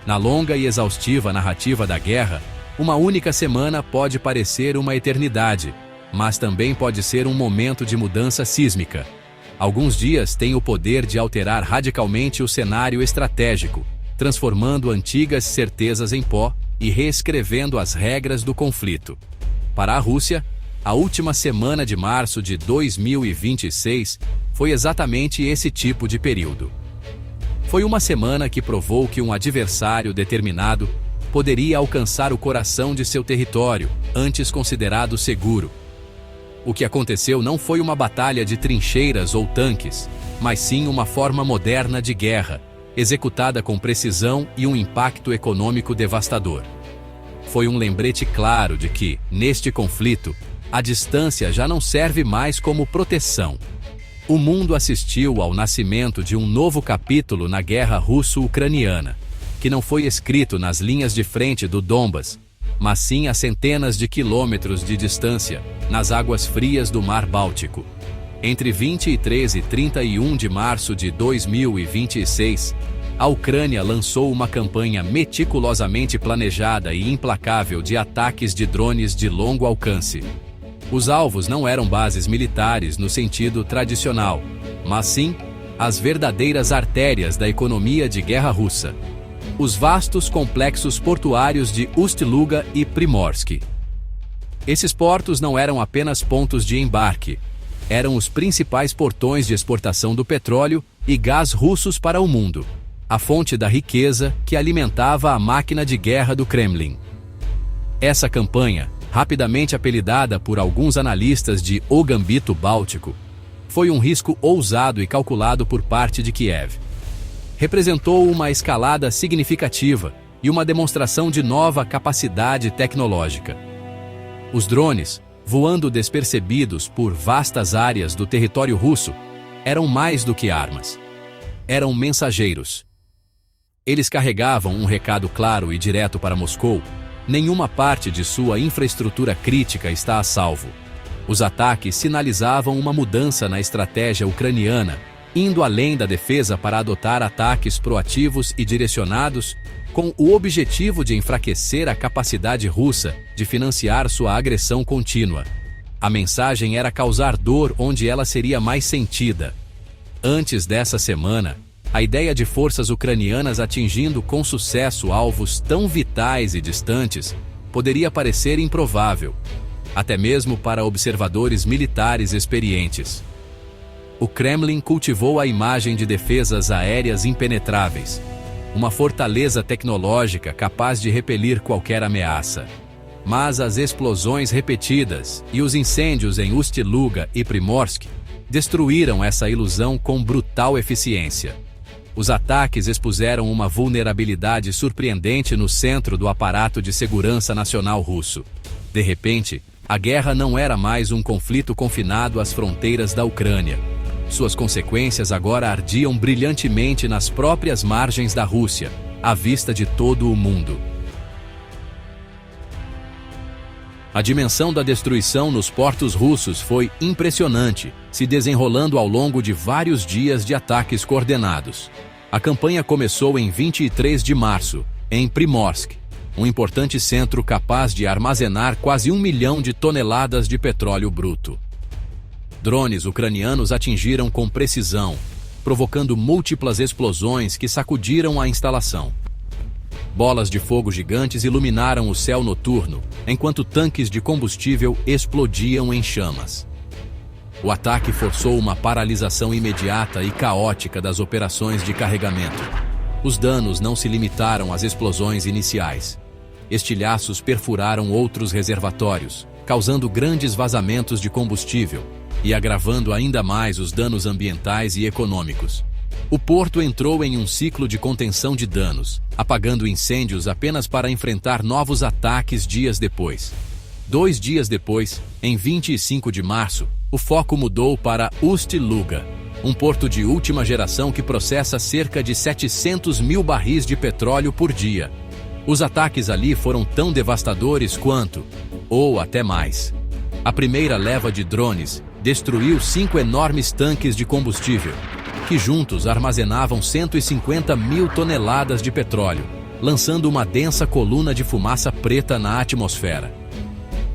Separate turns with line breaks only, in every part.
Na longa e exaustiva narrativa da guerra, uma única semana pode parecer uma eternidade, mas também pode ser um momento de mudança sísmica. Alguns dias têm o poder de alterar radicalmente o cenário estratégico, transformando antigas certezas em pó e reescrevendo as regras do conflito. Para a Rússia, a última semana de março de 2026 foi exatamente esse tipo de período. Foi uma semana que provou que um adversário determinado poderia alcançar o coração de seu território, antes considerado seguro. O que aconteceu não foi uma batalha de trincheiras ou tanques, mas sim uma forma moderna de guerra, executada com precisão e um impacto econômico devastador. Foi um lembrete claro de que, neste conflito, a distância já não serve mais como proteção. O mundo assistiu ao nascimento de um novo capítulo na guerra russo-ucraniana, que não foi escrito nas linhas de frente do Donbas, mas sim a centenas de quilômetros de distância, nas águas frias do Mar Báltico. Entre 23 e 31 de março de 2026, a Ucrânia lançou uma campanha meticulosamente planejada e implacável de ataques de drones de longo alcance. Os alvos não eram bases militares no sentido tradicional, mas sim as verdadeiras artérias da economia de guerra russa. Os vastos complexos portuários de Ust-Luga e Primorsk. Esses portos não eram apenas pontos de embarque, eram os principais portões de exportação do petróleo e gás russos para o mundo, a fonte da riqueza que alimentava a máquina de guerra do Kremlin. Essa campanha, rapidamente apelidada por alguns analistas de O Gambito Báltico, foi um risco ousado e calculado por parte de Kiev. Representou uma escalada significativa e uma demonstração de nova capacidade tecnológica. Os drones, voando despercebidos por vastas áreas do território russo, eram mais do que armas. Eram mensageiros. Eles carregavam um recado claro e direto para Moscou: nenhuma parte de sua infraestrutura crítica está a salvo. Os ataques sinalizavam uma mudança na estratégia ucraniana, indo além da defesa para adotar ataques proativos e direcionados, com o objetivo de enfraquecer a capacidade russa de financiar sua agressão contínua. A mensagem era causar dor onde ela seria mais sentida. Antes dessa semana, a ideia de forças ucranianas atingindo com sucesso alvos tão vitais e distantes poderia parecer improvável, até mesmo para observadores militares experientes. O Kremlin cultivou a imagem de defesas aéreas impenetráveis, uma fortaleza tecnológica capaz de repelir qualquer ameaça. Mas as explosões repetidas e os incêndios em Ust-Luga e Primorsk destruíram essa ilusão com brutal eficiência. Os ataques expuseram uma vulnerabilidade surpreendente no centro do aparato de segurança nacional russo. De repente, a guerra não era mais um conflito confinado às fronteiras da Ucrânia. Suas consequências agora ardiam brilhantemente nas próprias margens da Rússia, à vista de todo o mundo. A dimensão da destruição nos portos russos foi impressionante, se desenrolando ao longo de vários dias de ataques coordenados. A campanha começou em 23 de março, em Primorsk, um importante centro capaz de armazenar quase 1 milhão de toneladas de petróleo bruto. Drones ucranianos atingiram com precisão, provocando múltiplas explosões que sacudiram a instalação. Bolas de fogo gigantes iluminaram o céu noturno, enquanto tanques de combustível explodiam em chamas. O ataque forçou uma paralisação imediata e caótica das operações de carregamento. Os danos não se limitaram às explosões iniciais. Estilhaços perfuraram outros reservatórios, causando grandes vazamentos de combustível e agravando ainda mais os danos ambientais e econômicos. O porto entrou em um ciclo de contenção de danos, apagando incêndios apenas para enfrentar novos ataques dias depois. 2 dias depois, em 25 de março, o foco mudou para Ust-Luga, um porto de última geração que processa cerca de 700 mil barris de petróleo por dia. Os ataques ali foram tão devastadores quanto, ou até mais. A primeira leva de drones destruiu 5 enormes tanques de combustível, que juntos armazenavam 150 mil toneladas de petróleo, lançando uma densa coluna de fumaça preta na atmosfera.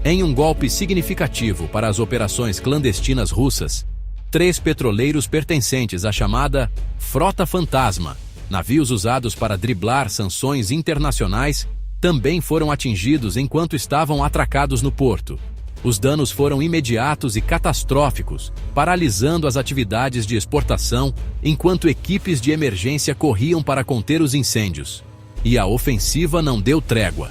Em um golpe significativo para as operações clandestinas russas, 3 petroleiros pertencentes à chamada Frota Fantasma, navios usados para driblar sanções internacionais, também foram atingidos enquanto estavam atracados no porto. Os danos foram imediatos e catastróficos, paralisando as atividades de exportação enquanto equipes de emergência corriam para conter os incêndios. E a ofensiva não deu trégua.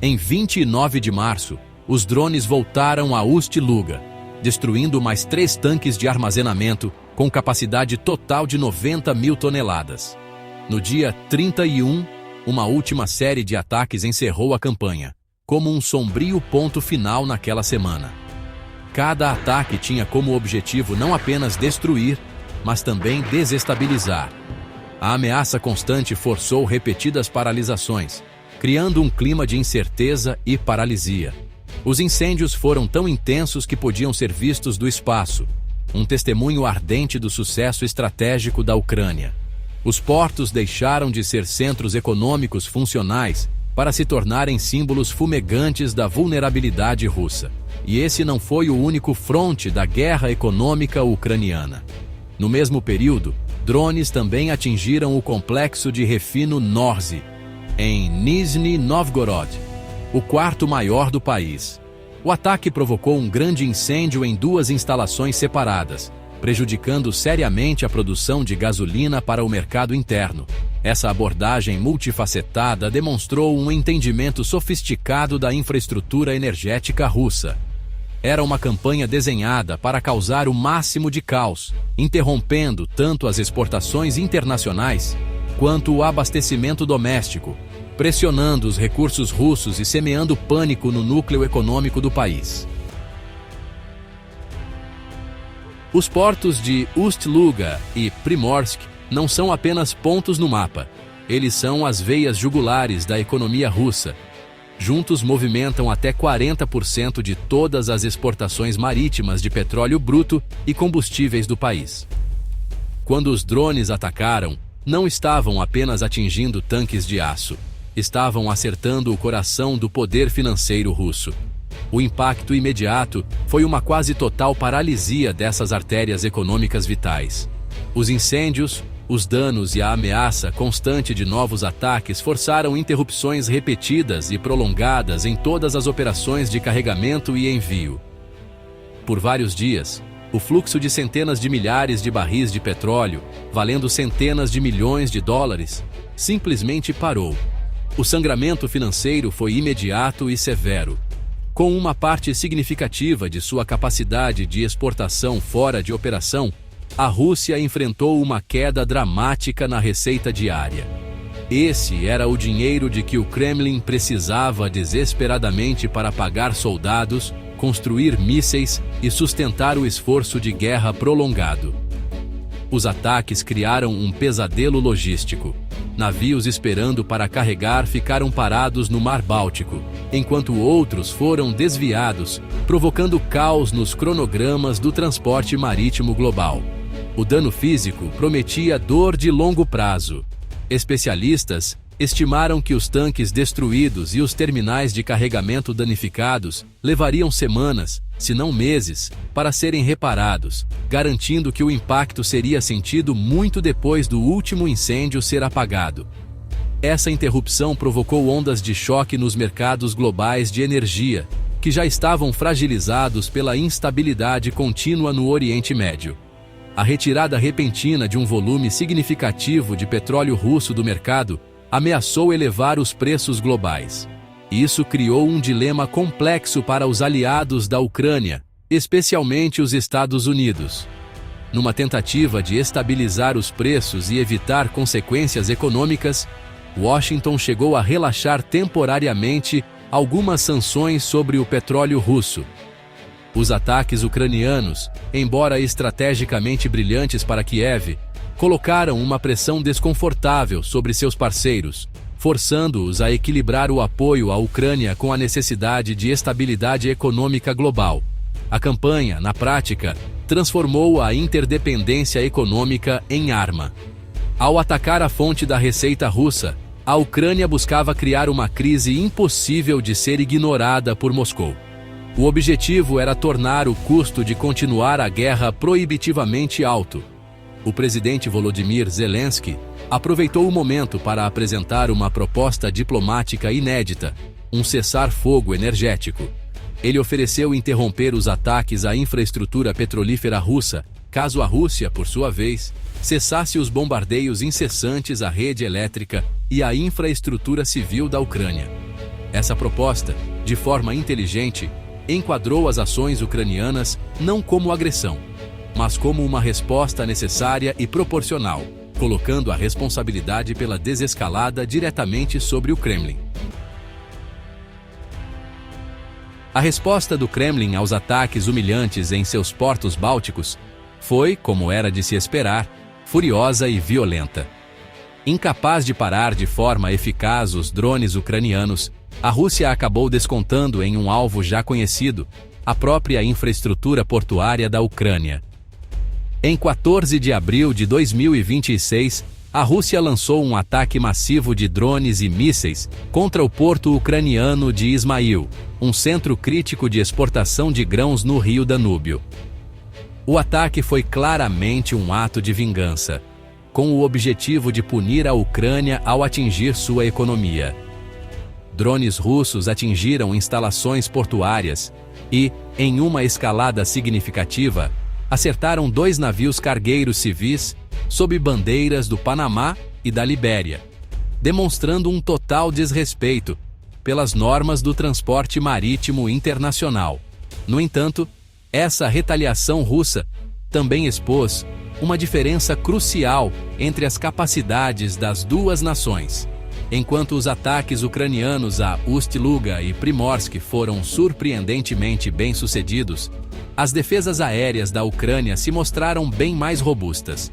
Em 29 de março, os drones voltaram a Ust-Luga, destruindo mais 3 tanques de armazenamento com capacidade total de 90 mil toneladas. No dia 31, uma última série de ataques encerrou a campanha, como um sombrio ponto final naquela semana. Cada ataque tinha como objetivo não apenas destruir, mas também desestabilizar. A ameaça constante forçou repetidas paralisações, criando um clima de incerteza e paralisia. Os incêndios foram tão intensos que podiam ser vistos do espaço, um testemunho ardente do sucesso estratégico da Ucrânia. Os portos deixaram de ser centros econômicos funcionais para se tornarem símbolos fumegantes da vulnerabilidade russa. E esse não foi o único fronte da guerra econômica ucraniana. No mesmo período, drones também atingiram o complexo de refino Norsy, em Nizhny Novgorod, o 4º maior do país. O ataque provocou um grande incêndio em 2 instalações separadas, prejudicando seriamente a produção de gasolina para o mercado interno. Essa abordagem multifacetada demonstrou um entendimento sofisticado da infraestrutura energética russa. Era uma campanha desenhada para causar o máximo de caos, interrompendo tanto as exportações internacionais quanto o abastecimento doméstico, pressionando os recursos russos e semeando pânico no núcleo econômico do país. Os portos de Ust-Luga e Primorsk não são apenas pontos no mapa, eles são as veias jugulares da economia russa. Juntos movimentam até 40% de todas as exportações marítimas de petróleo bruto e combustíveis do país. Quando os drones atacaram, não estavam apenas atingindo tanques de aço, estavam acertando o coração do poder financeiro russo. O impacto imediato foi uma quase total paralisia dessas artérias econômicas vitais. Os incêndios, os danos e a ameaça constante de novos ataques forçaram interrupções repetidas e prolongadas em todas as operações de carregamento e envio. Por vários dias, o fluxo de centenas de milhares de barris de petróleo, valendo centenas de milhões de dólares, simplesmente parou. O sangramento financeiro foi imediato e severo. Com uma parte significativa de sua capacidade de exportação fora de operação, a Rússia enfrentou uma queda dramática na receita diária. Esse era o dinheiro de que o Kremlin precisava desesperadamente para pagar soldados, construir mísseis e sustentar o esforço de guerra prolongado. Os ataques criaram um pesadelo logístico. Navios esperando para carregar ficaram parados no Mar Báltico, enquanto outros foram desviados, provocando caos nos cronogramas do transporte marítimo global. O dano físico prometia dor de longo prazo. Especialistas estimaram que os tanques destruídos e os terminais de carregamento danificados levariam semanas, se não meses, para serem reparados, garantindo que o impacto seria sentido muito depois do último incêndio ser apagado. Essa interrupção provocou ondas de choque nos mercados globais de energia, que já estavam fragilizados pela instabilidade contínua no Oriente Médio. A retirada repentina de um volume significativo de petróleo russo do mercado ameaçou elevar os preços globais. Isso criou um dilema complexo para os aliados da Ucrânia, especialmente os Estados Unidos. Numa tentativa de estabilizar os preços e evitar consequências econômicas, Washington chegou a relaxar temporariamente algumas sanções sobre o petróleo russo. Os ataques ucranianos, embora estrategicamente brilhantes para Kiev, colocaram uma pressão desconfortável sobre seus parceiros, forçando-os a equilibrar o apoio à Ucrânia com a necessidade de estabilidade econômica global. A campanha, na prática, transformou a interdependência econômica em arma. Ao atacar a fonte da receita russa, a Ucrânia buscava criar uma crise impossível de ser ignorada por Moscou. O objetivo era tornar o custo de continuar a guerra proibitivamente alto. O presidente Volodymyr Zelensky aproveitou o momento para apresentar uma proposta diplomática inédita, um cessar-fogo energético. Ele ofereceu interromper os ataques à infraestrutura petrolífera russa, caso a Rússia, por sua vez, cessasse os bombardeios incessantes à rede elétrica e à infraestrutura civil da Ucrânia. Essa proposta, de forma inteligente, enquadrou as ações ucranianas não como agressão, mas como uma resposta necessária e proporcional, colocando a responsabilidade pela desescalada diretamente sobre o Kremlin. A resposta do Kremlin aos ataques humilhantes em seus portos bálticos foi, como era de se esperar, furiosa e violenta. Incapaz de parar de forma eficaz os drones ucranianos, a Rússia acabou descontando em um alvo já conhecido, a própria infraestrutura portuária da Ucrânia. Em 14 de abril de 2026, a Rússia lançou um ataque massivo de drones e mísseis contra o porto ucraniano de Ismail, um centro crítico de exportação de grãos no rio Danúbio. O ataque foi claramente um ato de vingança, com o objetivo de punir a Ucrânia ao atingir sua economia. Drones russos atingiram instalações portuárias e, em uma escalada significativa, acertaram 2 navios cargueiros civis sob bandeiras do Panamá e da Libéria, demonstrando um total desrespeito pelas normas do transporte marítimo internacional. No entanto, essa retaliação russa também expôs uma diferença crucial entre as capacidades das duas nações. Enquanto os ataques ucranianos a Ust-Luga e Primorsk foram surpreendentemente bem-sucedidos, as defesas aéreas da Ucrânia se mostraram bem mais robustas.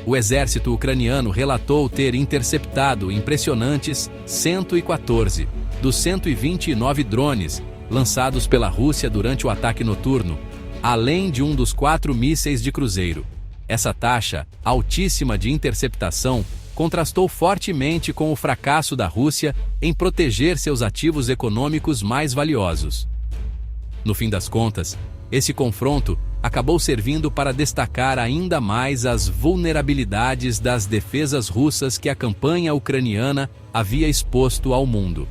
O exército ucraniano relatou ter interceptado impressionantes 114 dos 129 drones lançados pela Rússia durante o ataque noturno, além de um dos 4 mísseis de cruzeiro. Essa taxa altíssima de interceptação contrastou fortemente com o fracasso da Rússia em proteger seus ativos econômicos mais valiosos. No fim das contas, esse confronto acabou servindo para destacar ainda mais as vulnerabilidades das defesas russas que a campanha ucraniana havia exposto ao mundo.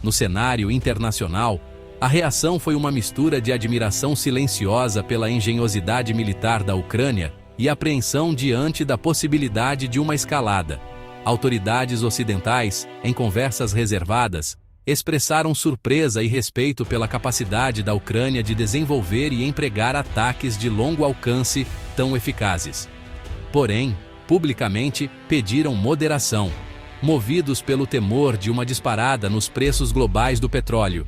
No cenário internacional, a reação foi uma mistura de admiração silenciosa pela engenhosidade militar da Ucrânia e apreensão diante da possibilidade de uma escalada. Autoridades ocidentais, em conversas reservadas, expressaram surpresa e respeito pela capacidade da Ucrânia de desenvolver e empregar ataques de longo alcance tão eficazes. Porém, publicamente, pediram moderação, movidos pelo temor de uma disparada nos preços globais do petróleo.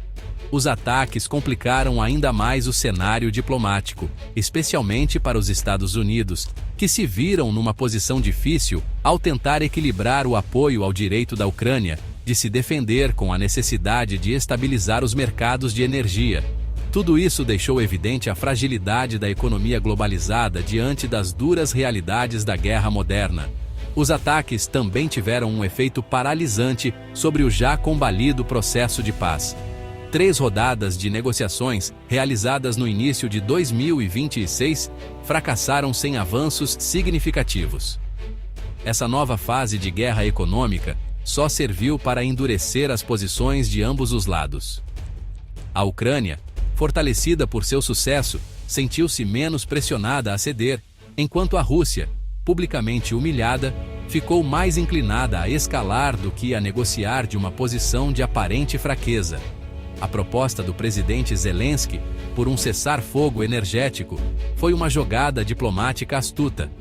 Os ataques complicaram ainda mais o cenário diplomático, especialmente para os Estados Unidos, que se viram numa posição difícil ao tentar equilibrar o apoio ao direito da Ucrânia de se defender com a necessidade de estabilizar os mercados de energia. Tudo isso deixou evidente a fragilidade da economia globalizada diante das duras realidades da guerra moderna. Os ataques também tiveram um efeito paralisante sobre o já combalido processo de paz. 3 rodadas de negociações, realizadas no início de 2026, fracassaram sem avanços significativos. Essa nova fase de guerra econômica só serviu para endurecer as posições de ambos os lados. A Ucrânia, fortalecida por seu sucesso, sentiu-se menos pressionada a ceder, enquanto a Rússia, publicamente humilhada, ficou mais inclinada a escalar do que a negociar de uma posição de aparente fraqueza. A proposta do presidente Zelensky por um cessar-fogo energético foi uma jogada diplomática astuta,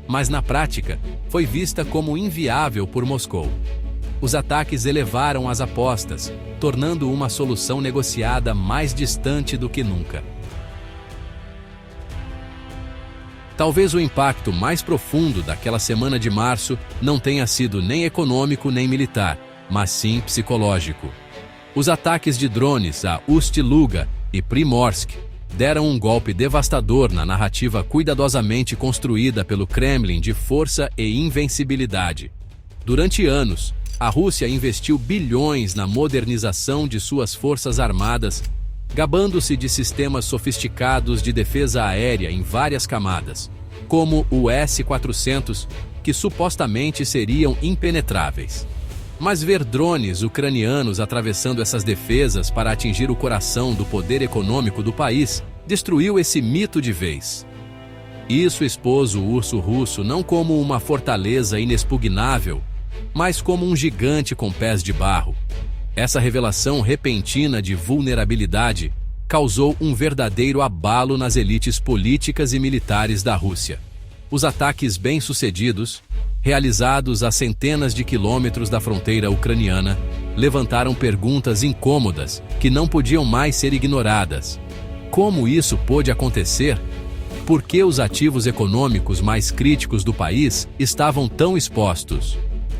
mas na prática foi vista como inviável por Moscou. Os ataques elevaram as apostas, tornando uma solução negociada mais distante do que nunca. Talvez o impacto mais profundo daquela semana de março não tenha sido nem econômico nem militar, mas sim psicológico. Os ataques de drones a Ust-Luga e Primorsk deram um golpe devastador na narrativa cuidadosamente construída pelo Kremlin de força e invencibilidade. Durante anos, a Rússia investiu bilhões na modernização de suas forças armadas, gabando-se de sistemas sofisticados de defesa aérea em várias camadas, como o S-400, que supostamente seriam impenetráveis. Mas ver drones ucranianos atravessando essas defesas para atingir o coração do poder econômico do país destruiu esse mito de vez. Isso expôs o urso russo não como uma fortaleza inexpugnável, mas como um gigante com pés de barro. Essa revelação repentina de vulnerabilidade causou um verdadeiro abalo nas elites políticas e militares da Rússia. Os ataques bem-sucedidos, realizados a centenas de quilômetros da fronteira ucraniana, levantaram perguntas incômodas que não podiam mais ser ignoradas. Como isso pôde acontecer? Por que os ativos econômicos mais críticos do país estavam tão expostos?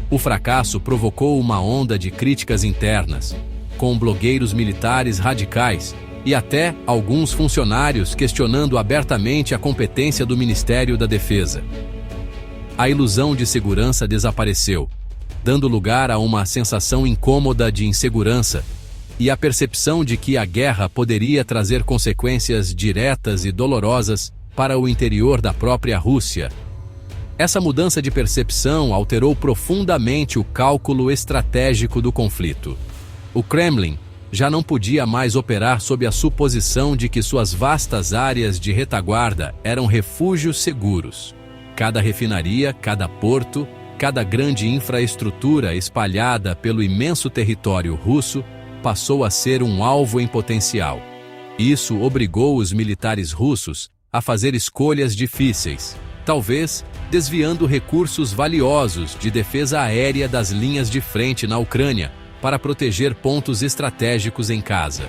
O fracasso provocou uma onda de críticas internas, com blogueiros militares radicais e até alguns funcionários questionando abertamente a competência do Ministério da Defesa. A ilusão de segurança desapareceu, dando lugar a uma sensação incômoda de insegurança e a percepção de que a guerra poderia trazer consequências diretas e dolorosas para o interior da própria Rússia. Essa mudança de percepção alterou profundamente o cálculo estratégico do conflito. O Kremlin já não podia mais operar sob a suposição de que suas vastas áreas de retaguarda eram refúgios seguros. Cada refinaria, cada porto, cada grande infraestrutura espalhada pelo imenso território russo passou a ser um alvo em potencial. Isso obrigou os militares russos a fazer escolhas difíceis, talvez desviando recursos valiosos de defesa aérea das linhas de frente na Ucrânia para proteger pontos estratégicos em casa.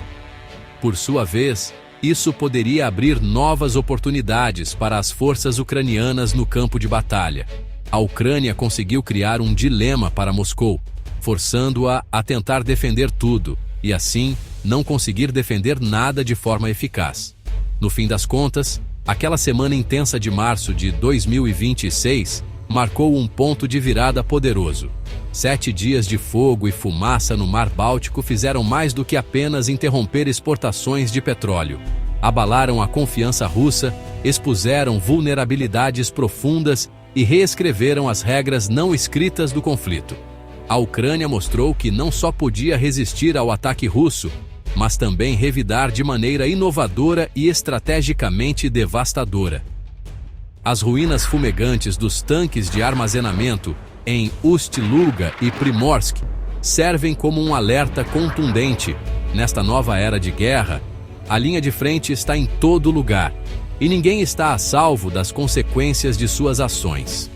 Por sua vez, isso poderia abrir novas oportunidades para as forças ucranianas no campo de batalha. A Ucrânia conseguiu criar um dilema para Moscou, forçando-a a tentar defender tudo e, assim, não conseguir defender nada de forma eficaz. No fim das contas, aquela semana intensa de março de 2026 marcou um ponto de virada poderoso. 7 dias de fogo e fumaça no Mar Báltico fizeram mais do que apenas interromper exportações de petróleo. Abalaram a confiança russa, expuseram vulnerabilidades profundas e reescreveram as regras não escritas do conflito. A Ucrânia mostrou que não só podia resistir ao ataque russo, mas também revidar de maneira inovadora e estrategicamente devastadora. As ruínas fumegantes dos tanques de armazenamento em Ust-Luga e Primorsk servem como um alerta contundente. Nesta nova era de guerra, a linha de frente está em todo lugar, e ninguém está a salvo das consequências de suas ações.